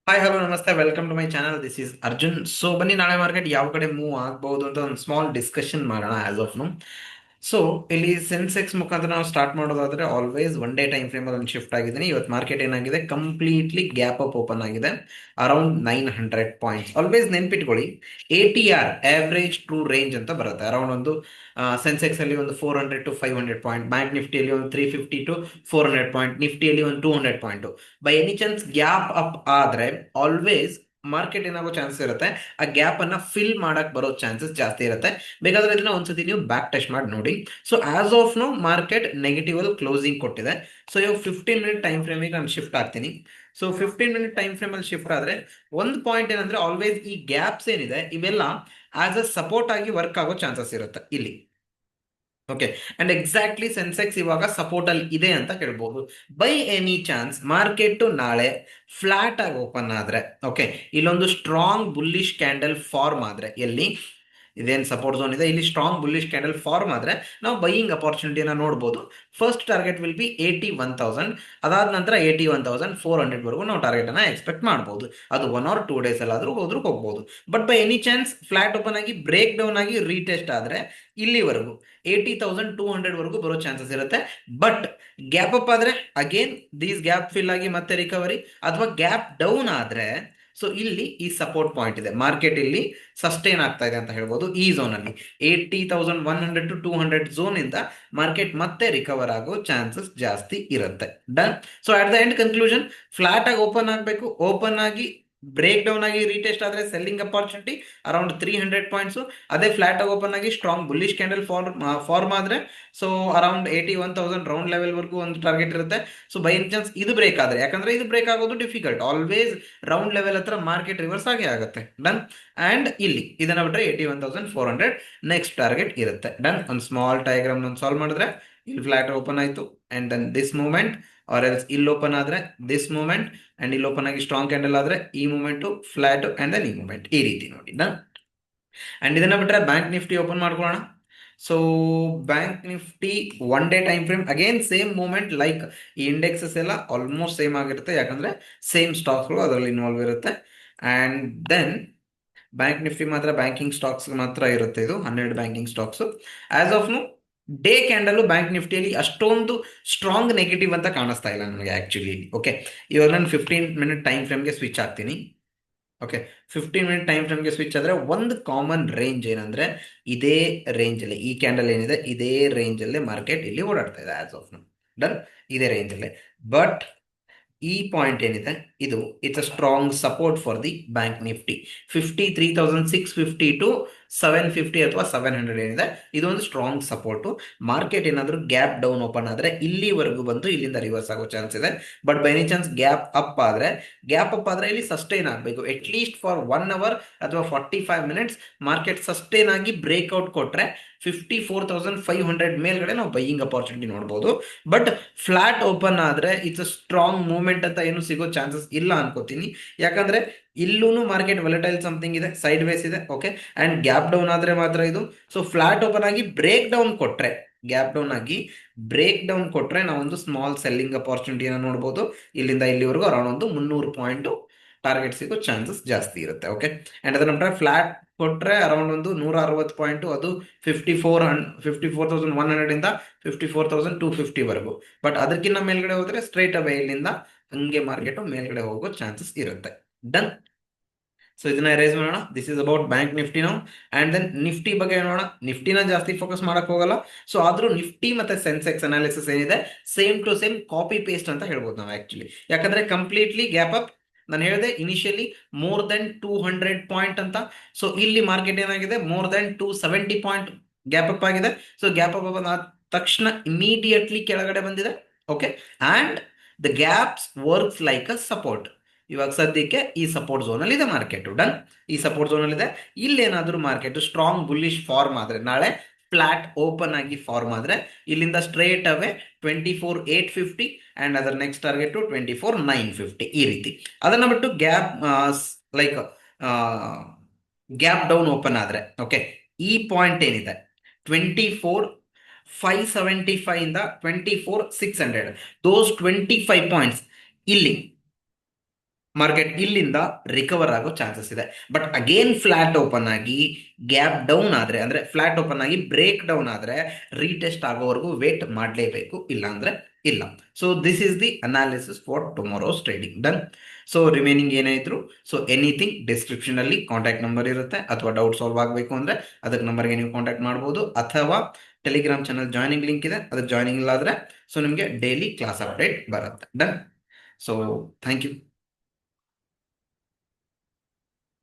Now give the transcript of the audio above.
Hi hello ನಮಸ್ತೆ welcome to my channel this is Arjun. So ಬನ್ನಿ ನಾಳೆ ಮಾರ್ಕೆಟ್ ಯಾವ ಕಡೆ ಮೂವ್ ಆಗಬಹುದು ಅಂತ ಒಂದು ಸ್ಮಾಲ್ ಡಿಸ್ಕಷನ್ ಮಾಡೋಣ ಆಸ್ ಆಫ್ ನೋ. ಸೊ ಇಲ್ಲಿ ಸೆನ್ಸೆಕ್ಸ್ ಮುಖಾಂತರ ನಾವು ಸ್ಟಾರ್ಟ್ ಮಾಡೋದಾದ್ರೆ always one day time frame ಅಲ್ಲಿ ಒಂದು ಶಿಫ್ಟ್ ಆಗಿದ್ದೀನಿ. ಇವತ್ತು ಮಾರ್ಕೆಟ್ ಏನಾಗಿದೆ, ಕಂಪ್ಲೀಟ್ಲಿ ಗ್ಯಾಪ್ ಅಪ್ ಓಪನ್ ಆಗಿದೆ ಅರೌಂಡ್ 900 ಪಾಯಿಂಟ್ಸ್. ಆಲ್ವೇಸ್ ನೆನ್ಪಿಟ್ಕೊಳ್ಳಿ, ATR ಆವರೇಜ್ ಟ್ರೂ ರೇಂಜ್ ಅಂತ ಬರುತ್ತೆ. ಅರೌಂಡ್ ಒಂದು ಸೆನ್ಸೆಕ್ಸ್ ಅಲ್ಲಿ ಒಂದು 400 to 500 ಪಾಯಿಂಟ್, ಬ್ಯಾಂಕ್ ನಿಫ್ಟಿಯಲ್ಲಿ ಒಂದು 350 to 400 ಪಾಯಿಂಟ್, ನಿಫ್ಟಿಯಲ್ಲಿ ಒಂದು 200 point. By any chance gap up ಆದ್ರೆ ಆಲ್ವೇಸ್ ಮಾರ್ಕೆಟ್ ಏನಾಗೋ ಚಾನ್ಸಸ್ ಇರುತ್ತೆ, ಆ ಗ್ಯಾಪ್ ಅನ್ನ ಫಿಲ್ ಮಾಡಕ್ ಬರೋ ಚಾನ್ಸಸ್ ಜಾಸ್ತಿ ಇರುತ್ತೆ. ಬೇಕಾದ್ರೆ ಇದನ್ನ ಒಂದ್ಸತಿ ನೀವು ಬ್ಯಾಕ್ ಟೆಸ್ಟ್ ಮಾಡಿ ನೋಡಿ. So as of now market negative ಅಲ್ಲಿ ಕ್ಲೋಸಿಂಗ್ ಕೊಟ್ಟಿದೆ. ಸೊ ಇವಾಗ 15 ಮಿನಿಟ್ ಟೈಮ್ ಫ್ರೇಮಿಗೆ ನಾನು ಶಿಫ್ಟ್ ಆಗ್ತೀನಿ. ಸೊ 15 ಮಿನಿಟ್ ಟೈಮ್ ಫ್ರೇಮ್ ಅಲ್ಲಿ ಶಿಫ್ಟ್ ಆದ್ರೆ ಒಂದು ಪಾಯಿಂಟ್ ಏನಂದ್ರೆ, ಆಲ್ವೇಸ್ ಈ ಗ್ಯಾಪ್ಸ್ ಏನಿದೆ ಇವೆಲ್ಲ ಆಸ್ ಅ ಸಪೋರ್ಟ್ ಆಗಿ ವರ್ಕ್ ಆಗೋ ಚಾನ್ಸಸ್ ಇರುತ್ತೆ ಇಲ್ಲಿ. ಓಕೆ, ಅಂಡ್ ಎಕ್ಸಾಕ್ಟ್ಲಿ ಸೆನ್ಸೆಕ್ಸ್ ಇವಾಗ ಸಪೋರ್ಟ್ ಅಲ್ಲಿ ಇದೆ ಅಂತ ಹೇಳ್ಬೋದು. ಬೈ ಎನಿ ಚಾನ್ಸ್ ಮಾರ್ಕೆಟ್ ನಾಳೆ ಫ್ಲಾಟ್ ಆಗಿ ಓಪನ್ ಆದ್ರೆ, ಓಕೆ, ಇಲ್ಲೊಂದು ಸ್ಟ್ರಾಂಗ್ ಬುಲ್ಲಿಶ್ ಕ್ಯಾಂಡಲ್ ಫಾರ್ಮ್ ಆದ್ರೆ, ಎಲ್ಲಿ ಇದೇನು ಸಪೋರ್ಟ್ ಝೋನ್ ಇದೆ ಇಲ್ಲಿ ಸ್ಟ್ರಾಂಗ್ ಬುಲ್ಲಿಶ್ ಕ್ಯಾಂಡಲ್ ಫಾರ್ಮ್ ಆದ್ರೆ ನಾವು ಬೈಯಿಂಗ್ ಅಪಾರ್ಚುನಿಟಿನ ನೋಡ್ಬೋದು. First target will be 81,000. ಅದಾದ ನಂತರ 81,400 ವರೆಗೂ ನಾವು ಟಾರ್ಗೆಟ್ ಅನ್ನ ಎಕ್ಸ್ಪೆಕ್ಟ್ ಮಾಡ್ಬೋದು. ಅದು 1 or 2 ಡೇಸ್ ಅಲ್ಲಾದ್ರೂ ಹೋದ್ರೂ ಹೋಗ್ಬೋದು. But by any chance flat open ಆಗಿ ಬ್ರೇಕ್ ಡೌನ್ ಆಗಿ ರೀಟೆಸ್ಟ್ ಆದ್ರೆ ಇಲ್ಲಿವರೆಗೂ 80,200 ವರೆಗೂ ಬರೋ ಚಾನ್ಸಸ್ ಇರುತ್ತೆ. ಬಟ್ ಗ್ಯಾಪ್ ಅಪ್ ಆದ್ರೆ ಅಗೇನ್ ದೀಸ್ ಗ್ಯಾಪ್ ಫಿಲ್ ಆಗಿ ಮತ್ತೆ ರಿಕವರಿ, ಅಥವಾ ಗ್ಯಾಪ್ ಡೌನ್ ಆದ್ರೆ ಸೊ ಇಲ್ಲಿ ಈ ಸಪೋರ್ಟ್ ಪಾಯಿಂಟ್ ಇದೆ, ಮಾರ್ಕೆಟ್ ಇಲ್ಲಿ ಸಸ್ಟೈನ್ ಆಗ್ತಾ ಇದೆ ಅಂತ ಹೇಳ್ಬೋದು. ಈ ಝೋನ್ ಅಲ್ಲಿ 80,100 to 200 ಝೋನ್ ಇಂದ ಮಾರ್ಕೆಟ್ ಮತ್ತೆ ರಿಕವರ್ ಆಗೋ ಚಾನ್ಸಸ್ ಜಾಸ್ತಿ ಇರುತ್ತೆ. Done. So at the end conclusion, flat ಆಗಿ ಓಪನ್ ಆಗಬೇಕು, ಓಪನ್ ಆಗಿ ಬ್ರೇಕ್ ಡೌನ್ ಆಗಿ ರೀಟೆಸ್ಟ್ ಆದ್ರೆ ಸೆಲ್ಲಿಂಗ್ ಅಪಾರ್ಚುನಿಟಿ ಅರೌಂಡ್ 300 ಪಾಯಿಂಟ್ಸ್. ಅದೇ ಫ್ಲಾಟ್ ಆಗಿ ಓಪನ್ ಆಗಿ ಸ್ಟ್ರಾಂಗ್ ಬುಲ್ಲಿಶ್ ಕ್ಯಾಂಡಲ್ ಫಾರ್ಮ್ ಆದ್ರೆ ಸೊ ಅರೌಂಡ್ 81,000 ರೌಂಡ್ ಲೆವೆಲ್ ವರೆಗೂ ಒಂದು ಟಾರ್ಗೆಟ್ ಇರುತ್ತೆ. ಸೊ ಬೈ ಎನ್ ಚಾನ್ಸ್ ಇದು ಬ್ರೇಕ್ ಆದ್ರೆ, ಯಾಕಂದ್ರೆ ಇದು ಬ್ರೇಕ್ ಆಗೋದು ಡಿಫಿಕಲ್ಟ್, ಆಲ್ವೇಸ್ ರೌಂಡ್ ಲೆವೆಲ್ ಹತ್ರ ಮಾರ್ಕೆಟ್ ರಿವರ್ಸ್ ಆಗೇ ಆಗುತ್ತೆ. ಡನ್. ಅಂಡ್ ಇಲ್ಲಿ ಇದನ್ನ ಬಿಟ್ರೆ 81,400 ನೆಕ್ಸ್ಟ್ ಟಾರ್ಗೆಟ್ ಇರುತ್ತೆ. ಡನ್. ಒಂದು ಸ್ಮಾಲ್ ಡಯಾಗ್ರಾಮ್ ನಾನು ಸಾಲ್ವ್ ಮಾಡಿದ್ರೆ ಇಲ್ಲಿ ಫ್ಲಾಟ್ ಓಪನ್ ಆಯ್ತು, and then this movement, or else ಇಲ್ಲಿ ಓಪನ್ ಆದ್ರೆ ದಿಸ್ ಮೂವ್ಮೆಂಟ್, ಅಂಡ್ ಇಲ್ಲಿ ಓಪನ್ ಆಗಿ ಸ್ಟ್ರಾಂಗ್ ಕ್ಯಾಂಡಲ್ ಆದ್ರೆ ಈ ಮೂವ್ಮೆಂಟ್ ಫ್ಲಾಟ್, ಅಂಡ್ ದೆನ್ ಈ ಮೂವ್ಮೆಂಟ್, ಈ ರೀತಿ ನೋಡಿ. ಡನ್. ಅಂಡ್ ಇದನ್ನ ಬಿಟ್ರೆ ಬ್ಯಾಂಕ್ ನಿಫ್ಟಿ ಓಪನ್ ಮಾಡ್ಕೊಳ್ಳೋಣ. So bank Nifty one day time frame again same movement, like ಈ ಇಂಡೆಕ್ಸಸ್ ಎಲ್ಲ ಆಲ್ಮೋಸ್ಟ್ ಸೇಮ್ ಆಗಿರುತ್ತೆ, ಯಾಕಂದ್ರೆ ಸೇಮ್ ಸ್ಟಾಕ್ಸ್ಗಳು ಅದರಲ್ಲಿ ಇನ್ವಾಲ್ವ್ ಇರುತ್ತೆ. ಅಂಡ್ ದೆನ್ ಬ್ಯಾಂಕ್ ನಿಫ್ಟಿ ಮಾತ್ರ ಬ್ಯಾಂಕಿಂಗ್ ಸ್ಟಾಕ್ಸ್ ಮಾತ್ರ ಇರುತ್ತೆ, ಇದು 12 ಬ್ಯಾಂಕಿಂಗ್ ಸ್ಟಾಕ್ಸ್. ಆಸ್ ಆಫ್ ನು ಡೇ ಕ್ಯಾಂಡಲ್ ಬ್ಯಾಂಕ್ ನಿಫ್ಟಿಯಲ್ಲಿ ಅಷ್ಟೊಂದು ಸ್ಟ್ರಾಂಗ್ ನೆಗೆಟಿವ್ ಅಂತ ಕಾಣಿಸ್ತಾ ಇಲ್ಲ ನನಗೆ ಆಕ್ಚುಲಿ. ಓಕೆ, ಇವಾಗ ನಾನು 15 ಮಿನಿಟ್ ಟೈಮ್ ಫ್ರೇಮ್ಗೆ ಸ್ವಿಚ್ ಆಗ್ತೀನಿ. ಓಕೆ, 15 ಮಿನಿಟ್ ಟೈಮ್ ಫ್ರೇಮ್ಗೆ ಸ್ವಿಚ್ ಆದ್ರೆ ಒಂದು ಕಾಮನ್ ರೇಂಜ್ ಏನಂದ್ರೆ, ಇದೇ ರೇಂಜ್ ಅಲ್ಲಿ ಈ ಕ್ಯಾಂಡಲ್ ಏನಿದೆ ಇದೇ ರೇಂಜ್ ಅಲ್ಲಿ ಮಾರ್ಕೆಟ್ ಇಲ್ಲಿ ಓಡಾಡ್ತಾ ಇದೆ ಆಸ್ ಆಫ್ ನೌ. ಡನ್. ಇದೇ ರೇಂಜ್ ಅಲ್ಲಿ. ಬಟ್ ಈ ಪಾಯಿಂಟ್ ಏನಿದೆ ಇದು it's a strong support for the bank Nifty. 53,650 to 750 ಅಥವಾ 700 ಏನಿದೆ ಇದೊಂದು ಸ್ಟ್ರಾಂಗ್ ಸಪೋರ್ಟ್. ಮಾರ್ಕೆಟ್ ಏನಾದರೂ ಗ್ಯಾಪ್ ಡೌನ್ ಓಪನ್ ಆದ್ರೆ ಇಲ್ಲಿವರೆಗೂ ಬಂದು ಇಲ್ಲಿಂದ ರಿವರ್ಸ್ ಆಗೋ ಚಾನ್ಸ್ ಇದೆ. But by any chance gap up ಆದ್ರೆ ಇಲ್ಲಿ ಸಸ್ಟೈನ್ ಆಗಬೇಕು, ಅಟ್ ಲೀಸ್ಟ್ ಫಾರ್ 1 ಅವರ್ ಅಥವಾ 45 ಮಿನಿಟ್ಸ್ ಮಾರ್ಕೆಟ್ ಸಸ್ಟೈನ್ ಆಗಿ ಬ್ರೇಕ್ಔಟ್ ಕೊಟ್ರೆ 54,500 ಮೇಲ್ಗಡೆ ನಾವು ಬೈಯಿಂಗ್ ಅಪಾರ್ಚುನಿಟಿ ನೋಡ್ಬೋದು. ಬಟ್ ಫ್ಲಾಟ್ ಓಪನ್ ಆದ್ರೆ ಇಟ್ಸ್ ಅ ಸ್ಟ್ರಾಂಗ್ ಮೂವ್ಮೆಂಟ್ ಅಂತ ಏನು ಸಿಗೋ ಚಾನ್ಸಸ್ ಇಲ್ಲ ಅನ್ಕೋತೀನಿ, ಯಾಕಂದ್ರೆ ಇಲ್ಲೂ ಮಾರ್ಕೆಟ್ ವೆಲಟೈಲ್ ಸಮಥಿಂಗ್ ಇದೆ, ಸೈಡ್ ವೇಸ್ ಇದೆ. ಓಕೆ, ಅಂಡ್ ಗ್ಯಾಪ್ ಡೌನ್ ಆದ್ರೆ ಮಾತ್ರ ಇದು. ಸೊ ಫ್ಲಾಟ್ ಓಪನ್ ಆಗಿ ಬ್ರೇಕ್ ಡೌನ್ ಕೊಟ್ರೆ, ಗ್ಯಾಪ್ ಡೌನ್ ಆಗಿ ಬ್ರೇಕ್ ಡೌನ್ ಕೊಟ್ರೆ ನಾವೊಂದು ಸ್ಮಾಲ್ ಸೆಲ್ಲಿಂಗ್ ಅಪಾರ್ಚುನಿಟಿನ ನೋಡ್ಬೋದು. ಇಲ್ಲಿಂದ ಇಲ್ಲಿವರೆಗೂ ಅರೌಂಡ್ ಒಂದು 300 ಪಾಯಿಂಟ್ ಟಾರ್ಗೆಟ್ ಸಿಗೋ ಚಾನ್ಸಸ್ ಜಾಸ್ತಿ ಇರುತ್ತೆ. ಓಕೆ, ಅಂಡ್ ಅದರ ನಂತರ ಫ್ಲಾಟ್ ಕೊಟ್ರೆ ಅರೌಂಡ್ ಒಂದು 160 ಪಾಯಿಂಟ್, ಅದು 54,100 ಇಂದ 54,250 ವರೆಗೂ. ಬಟ್ ಅದಕ್ಕಿಂತ ಮೇಲ್ಗಡೆ ಹೋದ್ರೆ ಸ್ಟ್ರೈಟ್ ಅವೇ ಇಲ್ಲಿಂದ ಹಂಗೆ ಮಾರ್ಕೆಟ್ ಮೇಲ್ಗಡೆ ಹೋಗೋ ಚಾನ್ಸಸ್ ಇರುತ್ತೆ. ಡನ್. ಸೊ ಇದನ್ನ ರೇಸ್ ಮಾಡೋಣ. This is about bank Nifty ನಾವು. ಅಂಡ್ ದೆನ್ ನಿಫ್ಟಿ ಬಗ್ಗೆ ನೋಡೋಣ. ನಿಫ್ಟಿನ ಜಾಸ್ತಿ ಫೋಕಸ್ ಮಾಡಕ್ ಹೋಗಲ್ಲ. ಸೊ ಆದ್ರೂ ನಿಫ್ಟಿ ಮತ್ತೆ ಸೆನ್ಸೆಕ್ಸ್ ಅನಾಲಿಸಿಸ್ ಏನಿದೆ same to same copy paste ಅಂತ ಹೇಳ್ಬೋದು ನಾವು ಆಕ್ಚುಲಿ, ಯಾಕಂದ್ರೆ ಕಂಪ್ಲೀಟ್ಲಿ ಗ್ಯಾಪ್ ಅಪ್. ನಾನು ಹೇಳಿದೆ ಇನಿಷಿಯಲಿ ಮೋರ್ ದೆನ್ 200 ಪಾಯಿಂಟ್ ಅಂತ. ಸೊ ಇಲ್ಲಿ ಮಾರ್ಕೆಟ್ ಏನಾಗಿದೆ, more than 270 point gap up ಆಗಿದೆ. ಸೊ ಗ್ಯಾಪ್ ಅಪ್ ಆದ ತಕ್ಷಣ ಇಮಿಡಿಯೇಟ್ಲಿ ಕೆಳಗಡೆ ಬಂದಿದೆ. Okay, and the gaps works like a support. ಇವಾಗ ಸದ್ಯಕ್ಕೆ ಈ ಸಪೋರ್ಟ್ ಝೋನ್ ಅಲ್ಲಿ ಇದೆ ಮಾರ್ಕೆಟ್. ಡನ್. ಈ ಸಪೋರ್ಟ್ ಝೋನ್ ಅಲ್ಲಿ ಇದೆ. ಇಲ್ಲೇನಾದ್ರೂ ಮಾರ್ಕೆಟ್ ಸ್ಟ್ರಾಂಗ್ ಬುಲ್ಲಿಶ್ ಫಾರ್ಮ್ ಆದ್ರೆ, ನಾಳೆ ಫ್ಲಾಟ್ ಓಪನ್ ಆಗಿ ಫಾರ್ಮ್ ಆದ್ರೆ ಇಲ್ಲಿಂದ ಸ್ಟ್ರೇಟ್ ಅವೇ 24,850 ಅಂಡ್ ಅದರ ನೆಕ್ಸ್ಟ್ ಟಾರ್ಗೆಟ್ 24,950 ಈ ರೀತಿ. ಅದನ್ನ ಬಿಟ್ಟು gap like gap down open ಆದ್ರೆ, ಓಕೆ, ಈ ಪಾಯಿಂಟ್ ಏನಿದೆ 24,575 ಇಂದ 24,600, ದೋಸ್ 25 ಪಾಯಿಂಟ್ಸ್ ಇಲ್ಲಿ ಮಾರ್ಕೆಟ್ ಇಲ್ಲಿಂದ ರಿಕವರ್ ಆಗೋ ಚಾನ್ಸಸ್ ಇದೆ. ಬಟ್ ಅಗೇನ್ ಫ್ಲಾಟ್ ಓಪನ್ ಆಗಿ ಗ್ಯಾಪ್ ಡೌನ್ ಆದ್ರೆ, ಅಂದ್ರೆ ಫ್ಲಾಟ್ ಓಪನ್ ಆಗಿ ಬ್ರೇಕ್ ಡೌನ್ ಆದ್ರೆ ರೀಟೆಸ್ಟ್ ಆಗೋವರೆಗೂ ವೇಟ್ ಮಾಡಲೇಬೇಕು, ಇಲ್ಲ ಅಂದ್ರೆ ಇಲ್ಲ. So this is the analysis for tomorrow's trading done. So remaining ಏನೇ ಇದ್ರು, ಸೊ ಎನಿಥಿಂಗ್ ಡಿಸ್ಕ್ರಿಪ್ಷನ್ ಅಲ್ಲಿ ಕಾಂಟ್ಯಾಕ್ಟ್ ನಂಬರ್ ಇರುತ್ತೆ, ಅಥವಾ ಡೌಟ್ ಸಾಲ್ವ್ ಆಗಬೇಕು ಅಂದ್ರೆ ಅದಕ್ಕೆ ನಂಬರ್ಗೆ ನೀವು ಕಾಂಟ್ಯಾಕ್ಟ್ ಮಾಡ್ಬೋದು, ಅಥವಾ ಟೆಲಿಗ್ರಾಮ್ ಚಾನಲ್ ಜಾಯ್ನಿಂಗ್ ಲಿಂಕ್ ಇದೆ, ಅದಕ್ಕೆ ಜಾಯ್ನಿಂಗ್ ಇಲ್ಲ ಆದ್ರೆ ಸೊ ನಿಮಗೆ ಡೈಲಿ ಕ್ಲಾಸ್ ಅಪ್ಡೇಟ್ ಬರುತ್ತೆ. ಡನ್. So thank you.